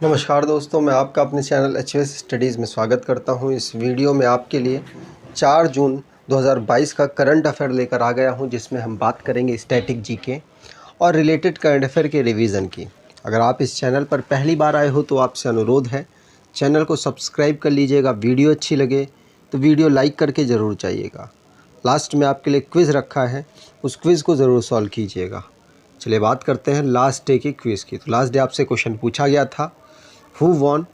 नमस्कार दोस्तों, मैं आपका अपने चैनल एचएस स्टडीज़ में स्वागत करता हूं। इस वीडियो में आपके लिए 4 जून 2022 का करंट अफेयर लेकर आ गया हूं, जिसमें हम बात करेंगे स्टैटिक जीके और रिलेटेड करंट अफेयर के रिवीजन की। अगर आप इस चैनल पर पहली बार आए हो तो आपसे अनुरोध है, चैनल को सब्सक्राइब कर लीजिएगा। वीडियो अच्छी लगे तो वीडियो लाइक करके ज़रूर जाइएगा। लास्ट में आपके लिए क्विज़ रखा है, उस क्विज़ को ज़रूर सॉल्व कीजिएगा। चलिए बात करते हैं लास्ट डे के क्विज़ की। तो लास्ट डे आपसे क्वेश्चन पूछा गया था, who won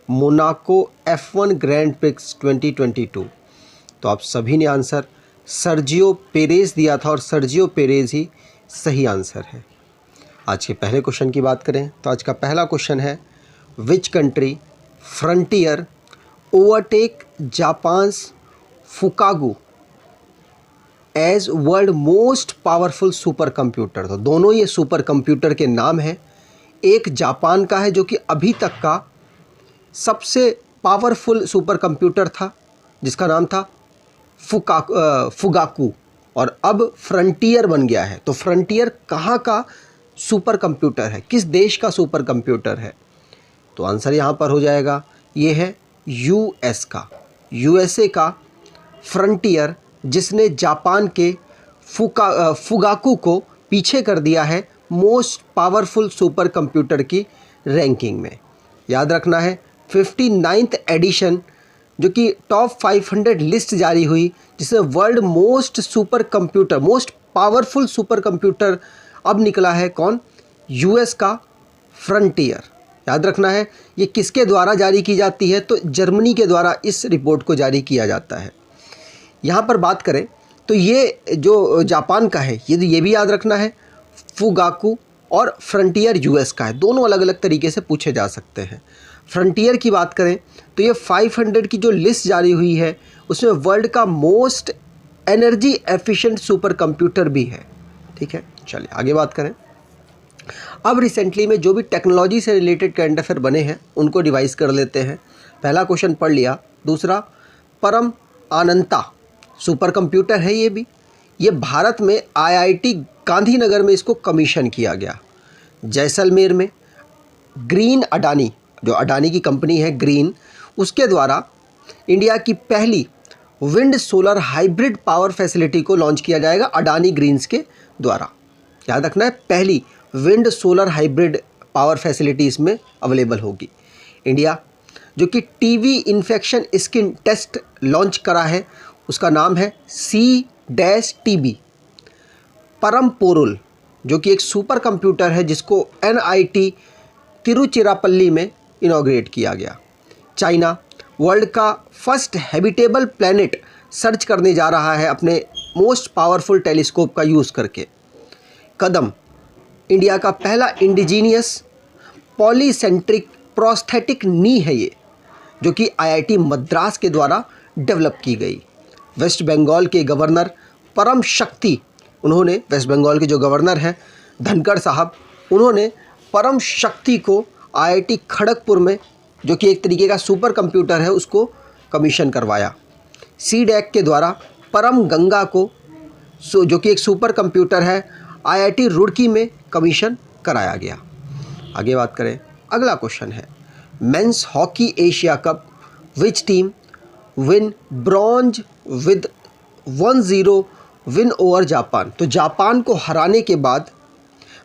Monaco F1 grand prix 2022। तो आप सभी ने आंसर सर्जियो पेरेज दिया था और सर्जियो पेरेज ही सही आंसर है। आज के पहले क्वेश्चन की बात करें तो आज का पहला क्वेश्चन है, which country Frontier overtake Japan's Fugaku as world most powerful super computer. तो दोनों ये सुपर कंप्यूटर के नाम हैं। एक जापान का है जो कि अभी तक का सबसे पावरफुल सुपर कंप्यूटर था, जिसका नाम था फुगाकू, और अब फ्रंटियर बन गया है। तो फ्रंटियर कहाँ का सुपर कंप्यूटर है, किस देश का सुपर कंप्यूटर है? तो आंसर यहाँ पर हो जाएगा, ये है यूएस का, यूएसए का फ्रंटियर, जिसने जापान के फुगाकू को पीछे कर दिया है मोस्ट पावरफुल सुपर कंप्यूटर की रैंकिंग में। याद रखना है 59th एडिशन, जो कि टॉप 500 लिस्ट जारी हुई, जिसमें world most powerful super computer अब निकला है कौन? यूएस का फ्रंटियर। याद रखना है ये किसके द्वारा जारी की जाती है? तो जर्मनी के द्वारा इस रिपोर्ट को जारी किया जाता है। यहाँ पर बात करें तो ये जो जापान का है, ये भी याद रखना है, फुगाकू, और फ्रंटियर यूएस का है। दोनों अलग अलग तरीके से पूछे जा सकते हैं। फ्रंटियर की बात करें तो ये 500 की जो लिस्ट जारी हुई है, उसमें वर्ल्ड का most energy efficient super computer भी है। ठीक है, चलिए आगे बात करें। अब रिसेंटली में जो भी टेक्नोलॉजी से रिलेटेड करंट अफेयर बने हैं उनको रिवाइज कर लेते हैं। पहला क्वेश्चन पढ़ लिया। दूसरा, परम आनंता सुपर कंप्यूटर है ये भारत में आईआईटी गांधीनगर में इसको कमीशन किया गया। जैसलमेर में ग्रीन अडानी, जो अडानी की कंपनी है ग्रीन, उसके द्वारा इंडिया की पहली wind solar hybrid power facility को लॉन्च किया जाएगा अडानी ग्रीन्स के द्वारा। याद रखना है, पहली wind solar hybrid power facility इसमें अवेलेबल होगी। इंडिया जो कि TB infection skin test launch करा है, उसका नाम है C-TB। परम पोरुल जो कि एक सुपर कंप्यूटर है, जिसको NIT तिरुचिरापल्ली में इनॉग्रेट किया गया। चाइना वर्ल्ड का फर्स्ट हैबिटेबल प्लैनेट सर्च करने जा रहा है अपने मोस्ट पावरफुल टेलीस्कोप का यूज़ करके। कदम इंडिया का पहला इंडिजीनियस पॉलीसेंट्रिक प्रोस्थेटिक नी है ये, जो कि IIT मद्रास के द्वारा डेवलप की गई। वेस्ट बंगाल के गवर्नर परम शक्ति, उन्होंने, वेस्ट बंगाल के जो गवर्नर हैं धनखड़ साहब, उन्होंने परम शक्ति को IIT खड़गपुर में, जो कि एक तरीके का सुपर कंप्यूटर है, उसको कमीशन करवाया। CDAC के द्वारा परम गंगा को, जो कि एक सुपर कंप्यूटर है, IIT रुड़की में कमीशन कराया गया। आगे बात करें, अगला क्वेश्चन है, men's hockey Asia cup which team win bronze with 1-0 win over Japan. तो जापान को हराने के बाद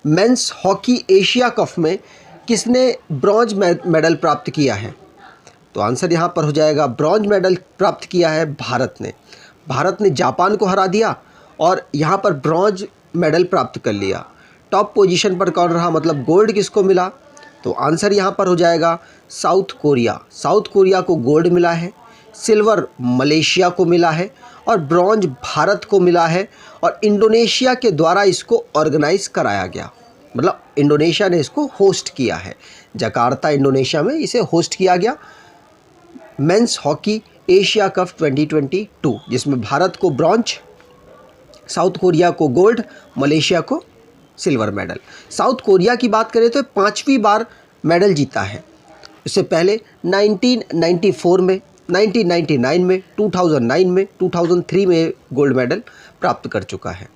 मेंस हॉकी एशिया कप में किसने ब्रॉन्ज मेडल प्राप्त किया है? तो आंसर यहाँ पर हो जाएगा, ब्रॉन्ज मेडल प्राप्त किया है भारत ने। भारत ने जापान को हरा दिया और यहाँ पर ब्रॉन्ज मेडल प्राप्त कर लिया। टॉप पोजीशन पर कौन रहा, मतलब गोल्ड किसको मिला? तो आंसर यहाँ पर हो जाएगा साउथ कोरिया। साउथ कोरिया को गोल्ड मिला है, सिल्वर मलेशिया को मिला है और ब्रॉन्ज भारत को मिला है। और इंडोनेशिया के द्वारा इसको ऑर्गेनाइज कराया गया, मतलब इंडोनेशिया ने इसको होस्ट किया है। जकार्ता इंडोनेशिया में इसे होस्ट किया गया, मेंस हॉकी एशिया कप 2022, जिसमें भारत को ब्रॉन्ज, साउथ कोरिया को गोल्ड, मलेशिया को सिल्वर मेडल। साउथ कोरिया की बात करें तो 5वीं बार मेडल जीता है। इससे पहले 1994 में, 1999 में, 2009 में, 2003 में गोल्ड मेडल प्राप्त कर चुका है।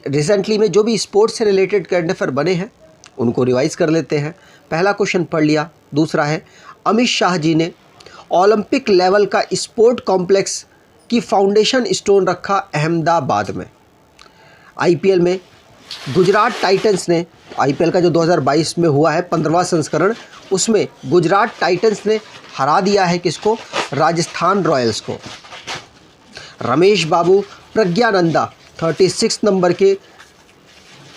रिसेंटली में जो भी स्पोर्ट्स से रिलेटेड करंट अफेयर बने हैं उनको रिवाइज कर लेते हैं। पहला क्वेश्चन पढ़ लिया, दूसरा है अमित शाह जी ने ओलंपिक लेवल का स्पोर्ट कॉम्प्लेक्स की फाउंडेशन स्टोन रखा अहमदाबाद में। आईपीएल में गुजरात टाइटंस ने, आईपीएल का जो 2022 में हुआ है 15वां संस्करण, उसमें गुजरात टाइटंस ने हरा दिया है किसको? राजस्थान रॉयल्स को। रमेश बाबू प्रज्ञानंदा 36 नंबर के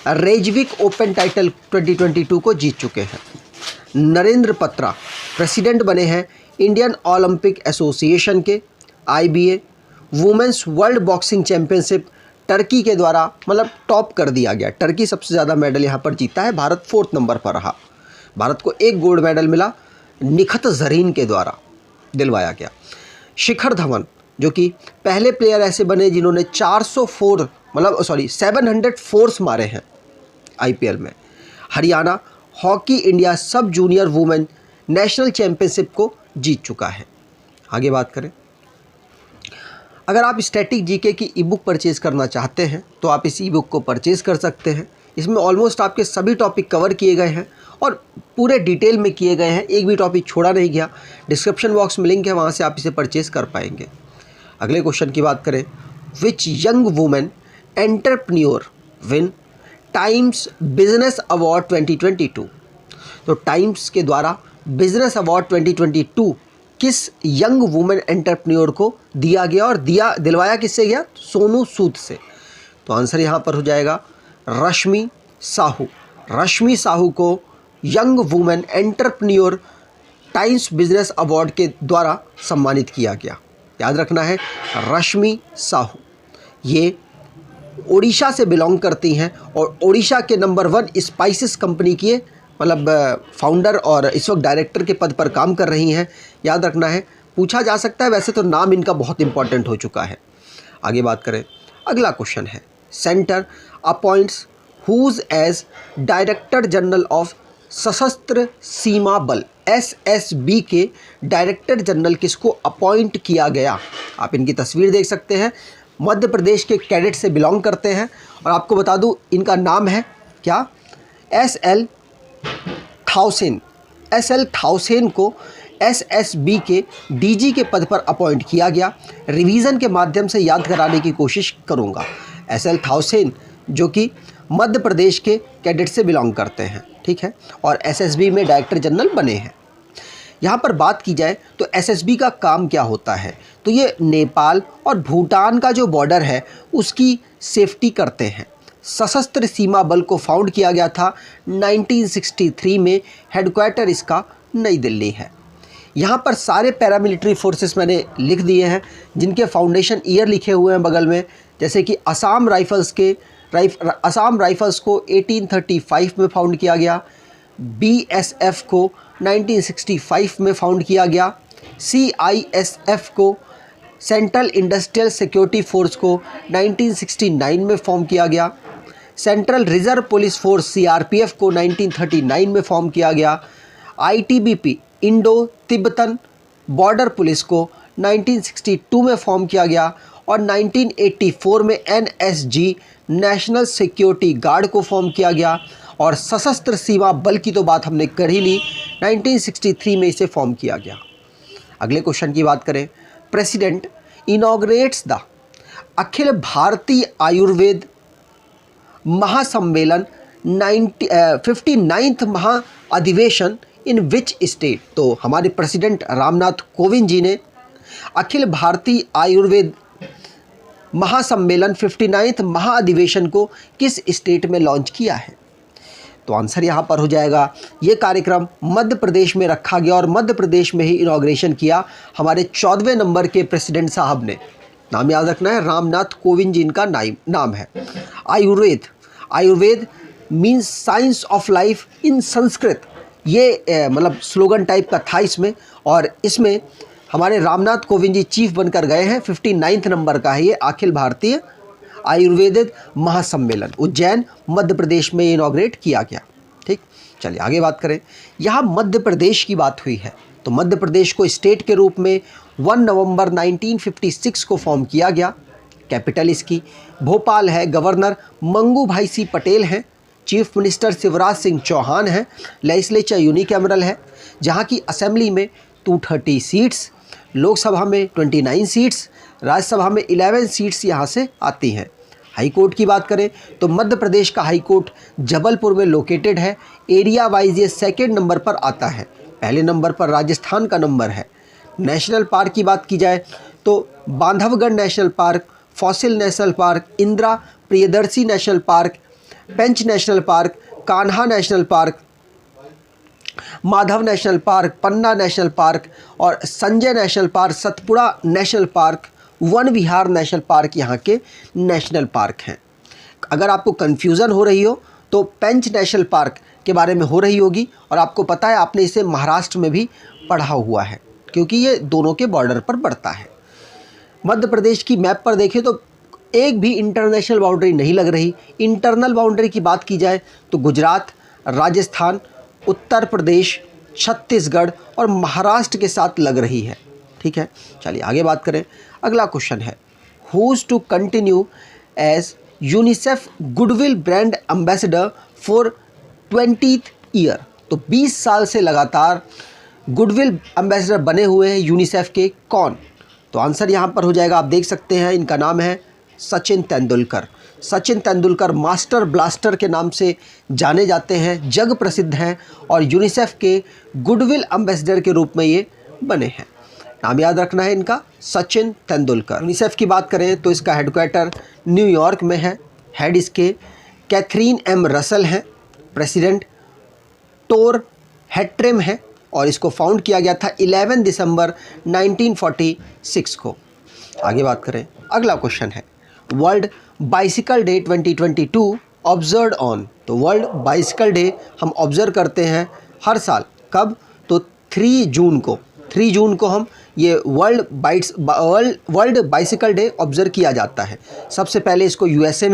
रेजविक ओपन टाइटल 2022 को जीत चुके हैं। नरेंद्र पत्रा प्रेसिडेंट बने हैं इंडियन ओलंपिक एसोसिएशन के। IBA women's world boxing championship Turkey के द्वारा मतलब टॉप कर दिया गया। टर्की सबसे ज़्यादा मेडल यहाँ पर जीता है, भारत 4th नंबर पर रहा। भारत को 1 गोल्ड मेडल मिला, निखत जरीन के द्वारा दिलवाया गया। शिखर धवन जो कि पहले प्लेयर ऐसे बने जिन्होंने 704 मारे हैं आईपीएल में। हरियाणा हॉकी इंडिया सब जूनियर वुमेन नेशनल चैंपियनशिप को जीत चुका है। आगे बात करें, अगर आप स्टैटिक जीके की ई बुक परचेज़ करना चाहते हैं तो आप इस ई बुक को परचेज़ कर सकते हैं। इसमें ऑलमोस्ट आपके सभी टॉपिक कवर किए गए हैं और पूरे डिटेल में किए गए हैं, एक भी टॉपिक छोड़ा नहीं गया। डिस्क्रिप्शन बॉक्स में लिंक है, वहाँ से आप इसे परचेज़ कर पाएंगे। अगले क्वेश्चन की बात करें, which young women entrepreneur win Times business award 2022। तो टाइम्स के द्वारा बिजनेस अवार्ड 2022 किस यंग वुमेन एंटरप्रेन्योर को दिया गया और दिलवाया किससे गया? सोनू सूद से। तो आंसर यहाँ पर हो जाएगा रश्मि साहू। रश्मि साहू को young women entrepreneur times business award के द्वारा सम्मानित किया गया। याद रखना है, रश्मि साहू ये ओडिशा से बिलोंग करती हैं और ओडिशा के नंबर 1 स्पाइसेस कंपनी की मतलब फाउंडर और इस वक्त डायरेक्टर के पद पर काम कर रही हैं। याद रखना है, पूछा जा सकता है, वैसे तो नाम इनका बहुत इंपॉर्टेंट हो चुका है। आगे बात करें, अगला क्वेश्चन है, centre appoints whose as director general of Sashastra Seema बल एसएसबी के डायरेक्टर जनरल किसको अपॉइंट किया गया? आप इनकी तस्वीर देख सकते हैं, मध्य प्रदेश के कैडेट से बिलोंग करते हैं और आपको बता दूं इनका नाम है क्या? एसएल थाउसेन को एसएसबी के डीजी के पद पर अपॉइंट किया गया। रिवीजन के माध्यम से याद कराने की कोशिश करूंगा। एसएल थाउसेन जो कि मध्य प्रदेश के कैडेट से बिलोंग करते हैं, ठीक है, और एसएसबी में डायरेक्टर जनरल बने हैं। यहाँ पर बात की जाए तो एसएसबी का काम क्या होता है, तो ये नेपाल और भूटान का जो बॉर्डर है उसकी सेफ्टी करते हैं। सशस्त्र सीमा बल को फाउंड किया गया था 1963 में, हेडक्वार्टर इसका नई दिल्ली है। यहाँ पर सारे पैरामिलिट्री फोर्सेस मैंने लिख दिए हैं जिनके फाउंडेशन ईयर लिखे हुए हैं बगल में, जैसे कि असम राइफल्स को 1835 में फाउंड किया गया, बीएसएफ को 1965 में फाउंड किया गया, सीआईएसएफ को सेंट्रल इंडस्ट्रियल सिक्योरिटी फोर्स को 1969 में फॉर्म किया गया, central reserve police force CRPF को 1939 में फॉर्म किया गया, ITBP Indo Tibetan border police को 1962 में फॉर्म किया गया और 1984 में एनएसजी नेशनल सिक्योरिटी गार्ड को फॉर्म किया गया और सशस्त्र सीमा बल की तो बात हमने कर ही ली, 1963 में इसे फॉर्म किया गया। अगले क्वेश्चन की बात करें, president inaugurates the Akhil Bharatiya Ayurveda महासम्मेलन 59th महाअधिवेशन इन विच स्टेट। तो हमारे प्रेसिडेंट रामनाथ कोविंद जी ने अखिल भारतीय आयुर्वेद महासम्मेलन 59th महाअधिवेशन को किस स्टेट में लॉन्च किया है? तो आंसर यहाँ पर हो जाएगा, ये कार्यक्रम मध्य प्रदेश में रखा गया और मध्य प्रदेश में ही इनॉग्रेशन किया हमारे 14वें नंबर के प्रेसिडेंट साहब ने। नाम याद रखना है, रामनाथ कोविंद जी इनका नाम है। Ayurveda means science of life in Sanskrit, ये मतलब स्लोगन टाइप का था इसमें, और इसमें हमारे रामनाथ कोविंद जी चीफ बनकर गए हैं। 59 नंबर का है ये अखिल भारतीय आयुर्वेद महासम्मेलन, उज्जैन मध्य प्रदेश में इनॉग्रेट किया गया। ठीक, चलिए आगे बात करें। यहाँ मध्य प्रदेश की बात हुई है तो मध्य प्रदेश को स्टेट के रूप में 1 नवंबर 1956 को फॉर्म किया गया। कैपिटल इसकी भोपाल है, गवर्नर मंगू भाई सी पटेल हैं। चीफ मिनिस्टर शिवराज सिंह चौहान हैं। लेजिस्लेचर यूनिकैमरल है, जहां की असेंबली में 230 सीट्स, लोकसभा में 29 सीट्स, राज्यसभा में 11 सीट्स यहां से आती हैं। हाई कोर्ट की बात करें तो मध्य प्रदेश का हाई कोर्ट जबलपुर में लोकेटेड है। एरिया वाइज ये सेकेंड नंबर पर आता है, पहले नंबर पर राजस्थान का नंबर है। नेशनल पार्क की बात की जाए तो Bandhavgarh national park, fossil national park, Indira Priyadarshi national park, Pench national park, Kanha national park, Madhav national park, Panna national park और Sanjay national park, Satpura national park, Van Vihar national park यहाँ के नेशनल पार्क हैं। अगर आपको कन्फ्यूज़न हो रही हो तो पेंच नेशनल पार्क के बारे में हो रही होगी, और आपको पता है आपने इसे महाराष्ट्र में भी पढ़ा हुआ है, क्योंकि ये दोनों के बॉर्डर पर पड़ता है। मध्य प्रदेश की मैप पर देखें तो एक भी इंटरनेशनल बाउंड्री नहीं लग रही। इंटरनल बाउंड्री की बात की जाए तो गुजरात, राजस्थान, उत्तर प्रदेश, छत्तीसगढ़ और महाराष्ट्र के साथ लग रही है। ठीक है, चलिए आगे बात करें। अगला क्वेश्चन है, whose to continue as UNICEF goodwill brand ambassador for 20th year. तो 20 साल से लगातार गुडविल एम्बेसडर बने हुए हैं यूनिसेफ के कौन? तो आंसर यहाँ पर हो जाएगा, आप देख सकते हैं, इनका नाम है सचिन तेंदुलकर। सचिन तेंदुलकर मास्टर ब्लास्टर के नाम से जाने जाते हैं, जग प्रसिद्ध हैं और यूनिसेफ के गुडविल एम्बेसडर के रूप में ये बने हैं। नाम याद रखना है इनका, सचिन तेंदुलकर। यूनिसेफ की बात करें तो इसका हेडक्वार्टर न्यूयॉर्क में है। हेड इसके कैथरीन एम रसल हैं। प्रेसिडेंट टोर हैट्रेम है और इसको फाउंड किया गया था 11 दिसंबर 1946 को। आगे बात करें, अगला क्वेश्चन है, world bicycle day 2022 observe on. तो वर्ल्ड बाइसिकल डे हम ऑब्जर्व करते हैं हर साल, कब? तो 3 जून को हम ये वर्ल्ड बाइसिकल डे ऑब्जर्व किया जाता है। सबसे पहले इसको यूएसए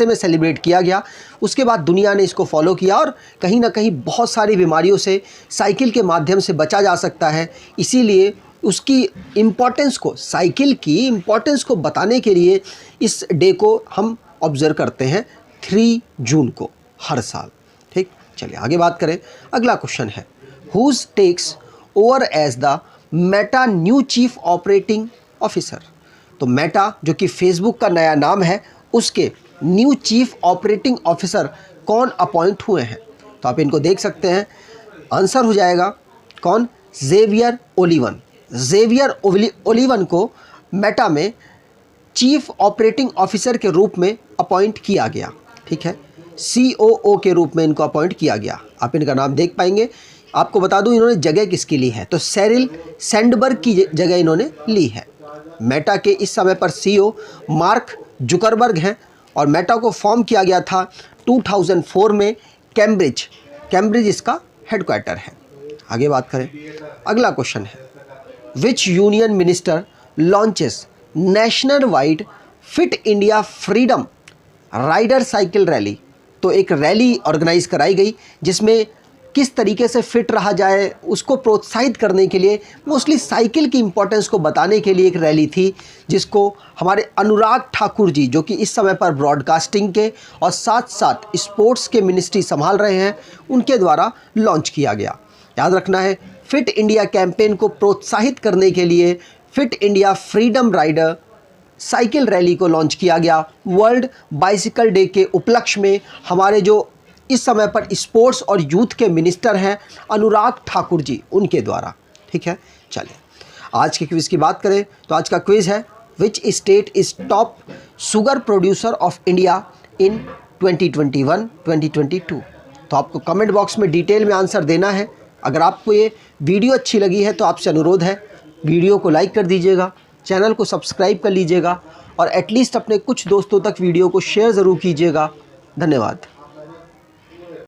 में सेलिब्रेट किया गया, उसके बाद दुनिया ने इसको फॉलो किया और कहीं ना कहीं बहुत सारी बीमारियों से साइकिल के माध्यम से बचा जा सकता है। इसीलिए उसकी इम्पोर्टेंस को, साइकिल की इम्पोर्टेंस को बताने के लिए इस डे को हम ऑब्जर्व करते हैं 3 जून को हर साल। ठीक, चलिए आगे बात करें। अगला क्वेश्चन है, whose takes over as the Meta new chief operating officer. तो मेटा जो कि फेसबुक का नया नाम है, उसके न्यू चीफ ऑपरेटिंग ऑफिसर कौन अपॉइंट हुए हैं? तो आप इनको देख सकते हैं, आंसर हो जाएगा कौन? Javier Olivan. जेवियर ओलिवन को मेटा में चीफ ऑपरेटिंग ऑफिसर के रूप में अपॉइंट किया गया। ठीक है, COO के रूप में इनको अपॉइंट किया गया। आप इनका नाम देख पाएंगे। आपको बता दूं इन्होंने जगह किसकी ली है, तो शेरिल सैंडबर्ग की जगह इन्होंने ली है। मेटा के इस समय पर CEO मार्क जुकरबर्ग हैं और मेटा को फॉर्म किया गया था 2004 में कैम्ब्रिज इसका हेडक्वार्टर है। आगे बात करें, अगला क्वेश्चन है, which union minister launches national wide fit India freedom rider cycle rally. तो एक रैली ऑर्गेनाइज कराई गई जिसमें किस तरीके से फिट रहा जाए उसको प्रोत्साहित करने के लिए, मोस्टली साइकिल की इम्पोर्टेंस को बताने के लिए एक रैली थी, जिसको हमारे अनुराग ठाकुर जी, जो कि इस समय पर ब्रॉडकास्टिंग के और साथ साथ स्पोर्ट्स के मिनिस्ट्री संभाल रहे हैं, उनके द्वारा लॉन्च किया गया। याद रखना है, फिट इंडिया कैंपेन को प्रोत्साहित करने के लिए fit India freedom rider cycle rally को लॉन्च किया गया वर्ल्ड बाइसिकल डे के उपलक्ष्य में। हमारे जो इस समय पर स्पोर्ट्स और यूथ के मिनिस्टर हैं अनुराग ठाकुर जी, उनके द्वारा। ठीक है, चलिए आज के क्विज़ की बात करें तो आज का क्विज़ है, which state is top sugar producer of India in 2021-2022। तो आपको कमेंट बॉक्स में डिटेल में आंसर देना है। अगर आपको ये वीडियो अच्छी लगी है तो आपसे अनुरोध है, वीडियो को लाइक कर दीजिएगा, चैनल को सब्सक्राइब कर लीजिएगा और एटलीस्ट अपने कुछ दोस्तों तक वीडियो को शेयर ज़रूर कीजिएगा। धन्यवाद।